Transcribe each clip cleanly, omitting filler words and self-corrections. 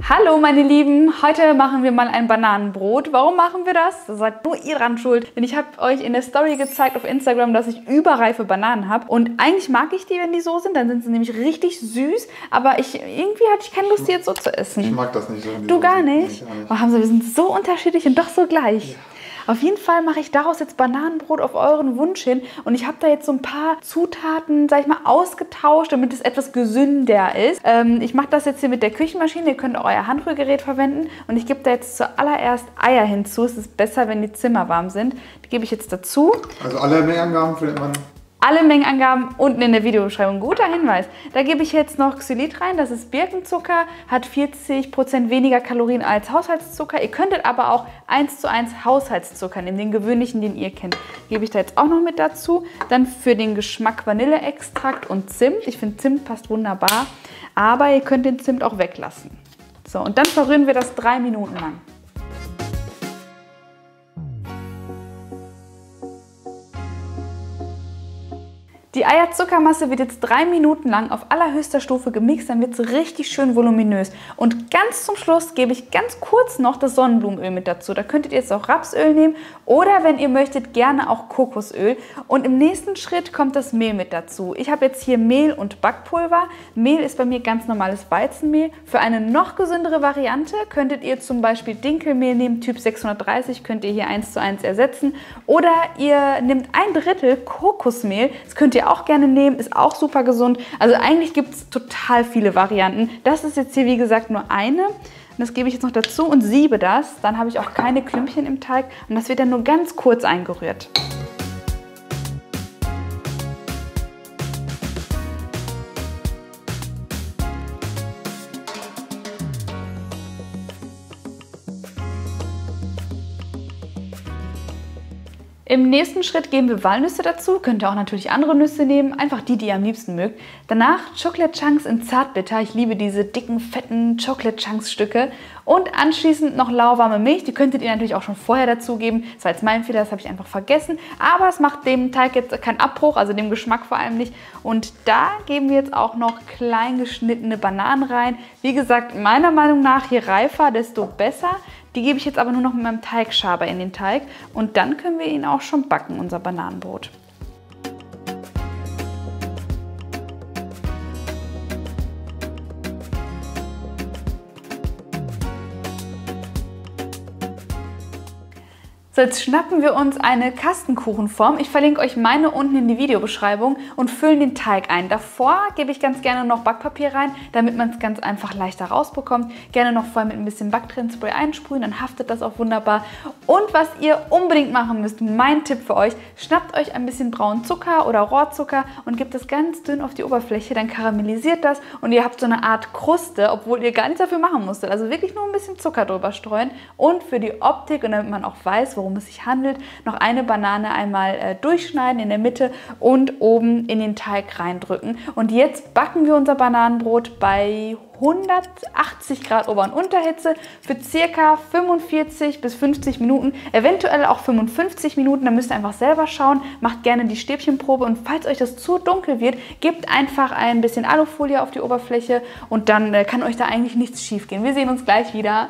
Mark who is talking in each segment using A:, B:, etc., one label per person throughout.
A: Hallo meine Lieben, heute machen wir mal ein Bananenbrot. Warum machen wir das? Da seid nur ihr dran schuld. Denn ich habe euch in der Story gezeigt auf Instagram, dass ich überreife Bananen habe. Und eigentlich mag ich die, wenn die so sind. Dann sind sie nämlich richtig süß. Aber irgendwie hatte ich keine Lust, die jetzt so zu essen.
B: Ich mag das nicht so.
A: Du gar nicht? Oh, Hamza, wir sind so unterschiedlich und doch so gleich. Ja. Auf jeden Fall mache ich daraus jetzt Bananenbrot auf euren Wunsch hin. Und ich habe da jetzt so ein paar Zutaten, sag ich mal, ausgetauscht, damit es etwas gesünder ist. Ich mache das jetzt hier mit der Küchenmaschine. Ihr könnt auch euer Handrührgerät verwenden. Und ich gebe da jetzt zuallererst Eier hinzu. Es ist besser, wenn die zimmerwarm sind. Die gebe ich jetzt dazu. Also alle Mengenangaben findet man. Alle Mengenangaben unten in der Videobeschreibung. Guter Hinweis. Da gebe ich jetzt noch Xylit rein. Das ist Birkenzucker, hat 40% weniger Kalorien als Haushaltszucker. Ihr könntet aber auch 1:1 Haushaltszucker nehmen, den gewöhnlichen, den ihr kennt. Gebe ich da jetzt auch noch mit dazu. Dann für den Geschmack Vanilleextrakt und Zimt. Ich finde, Zimt passt wunderbar, aber ihr könnt den Zimt auch weglassen. So, und dann verrühren wir das 3 Minuten lang. Die Eierzuckermasse wird jetzt 3 Minuten lang auf allerhöchster Stufe gemixt, dann wird es richtig schön voluminös. Und ganz zum Schluss gebe ich ganz kurz noch das Sonnenblumenöl mit dazu. Da könntet ihr jetzt auch Rapsöl nehmen oder wenn ihr möchtet, gerne auch Kokosöl. Und im nächsten Schritt kommt das Mehl mit dazu. Ich habe jetzt hier Mehl und Backpulver. Mehl ist bei mir ganz normales Weizenmehl. Für eine noch gesündere Variante könntet ihr zum Beispiel Dinkelmehl nehmen, Typ 630, könnt ihr hier 1:1 ersetzen. Oder ihr nehmt 1/3 Kokosmehl, das könnt ihr auch gerne nehmen, ist auch super gesund. Also eigentlich gibt es total viele Varianten. Das ist jetzt hier wie gesagt nur eine. Und das gebe ich jetzt noch dazu und siebe das. Dann habe ich auch keine Klümpchen im Teig und das wird dann nur ganz kurz eingerührt. Im nächsten Schritt geben wir Walnüsse dazu, könnt ihr auch natürlich andere Nüsse nehmen, einfach die, die ihr am liebsten mögt. Danach Chocolate Chunks in Zartbitter, ich liebe diese dicken, fetten Chocolate Chunks Stücke. Und anschließend noch lauwarme Milch, die könntet ihr natürlich auch schon vorher dazugeben. Das war jetzt mein Fehler, das habe ich einfach vergessen. Aber es macht dem Teig jetzt keinen Abbruch, also dem Geschmack vor allem nicht. Und da geben wir jetzt auch noch klein geschnittene Bananen rein. Wie gesagt, meiner Meinung nach, je reifer, desto besser. Die gebe ich jetzt aber nur noch mit meinem Teigschaber in den Teig und dann können wir ihn auch schon backen, unser Bananenbrot. So, jetzt schnappen wir uns eine Kastenkuchenform. Ich verlinke euch meine unten in die Videobeschreibung und füllen den Teig ein. Davor gebe ich ganz gerne noch Backpapier rein, damit man es ganz einfach leichter rausbekommt. Gerne noch vorher mit ein bisschen Backtrenspray einsprühen, dann haftet das auch wunderbar. Und was ihr unbedingt machen müsst, mein Tipp für euch, schnappt euch ein bisschen braunen Zucker oder Rohrzucker und gebt es ganz dünn auf die Oberfläche, dann karamellisiert das und ihr habt so eine Art Kruste, obwohl ihr gar nichts dafür machen musstet. Also wirklich nur ein bisschen Zucker drüber streuen und für die Optik und damit man auch weiß, worum es sich handelt, noch eine Banane einmal durchschneiden in der Mitte und oben in den Teig reindrücken. Und jetzt backen wir unser Bananenbrot bei 180 Grad Ober- und Unterhitze für ca. 45 bis 50 Minuten, eventuell auch 55 Minuten, da müsst ihr einfach selber schauen, macht gerne die Stäbchenprobe und falls euch das zu dunkel wird, gebt einfach ein bisschen Alufolie auf die Oberfläche und dann kann euch da eigentlich nichts schief gehen. Wir sehen uns gleich wieder.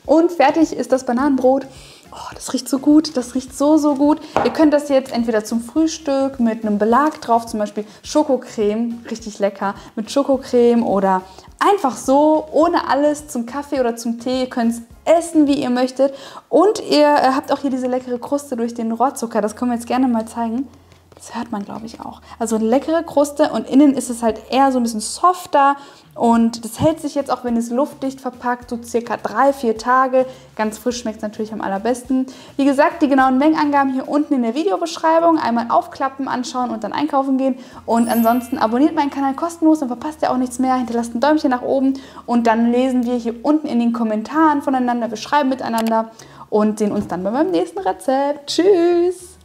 A: Und fertig ist das Bananenbrot. Oh, das riecht so gut, das riecht so, so gut. Ihr könnt das jetzt entweder zum Frühstück mit einem Belag drauf, zum Beispiel Schokocreme, richtig lecker, mit Schokocreme oder einfach so, ohne alles, zum Kaffee oder zum Tee. Ihr könnt es essen, wie ihr möchtet. Und ihr habt auch hier diese leckere Kruste durch den Rohrzucker, das können wir jetzt gerne mal zeigen. Das hört man, glaube ich, auch. Also eine leckere Kruste und innen ist es halt eher so ein bisschen softer und das hält sich jetzt auch, wenn es luftdicht verpackt, so circa 3-4 Tage. Ganz frisch schmeckt es natürlich am allerbesten. Wie gesagt, die genauen Mengenangaben hier unten in der Videobeschreibung. Einmal aufklappen, anschauen und dann einkaufen gehen. Und ansonsten abonniert meinen Kanal kostenlos, dann verpasst ihr auch nichts mehr. Hinterlasst ein Däumchen nach oben und dann lesen wir hier unten in den Kommentaren voneinander, wir schreiben miteinander und sehen uns dann bei meinem nächsten Rezept. Tschüss!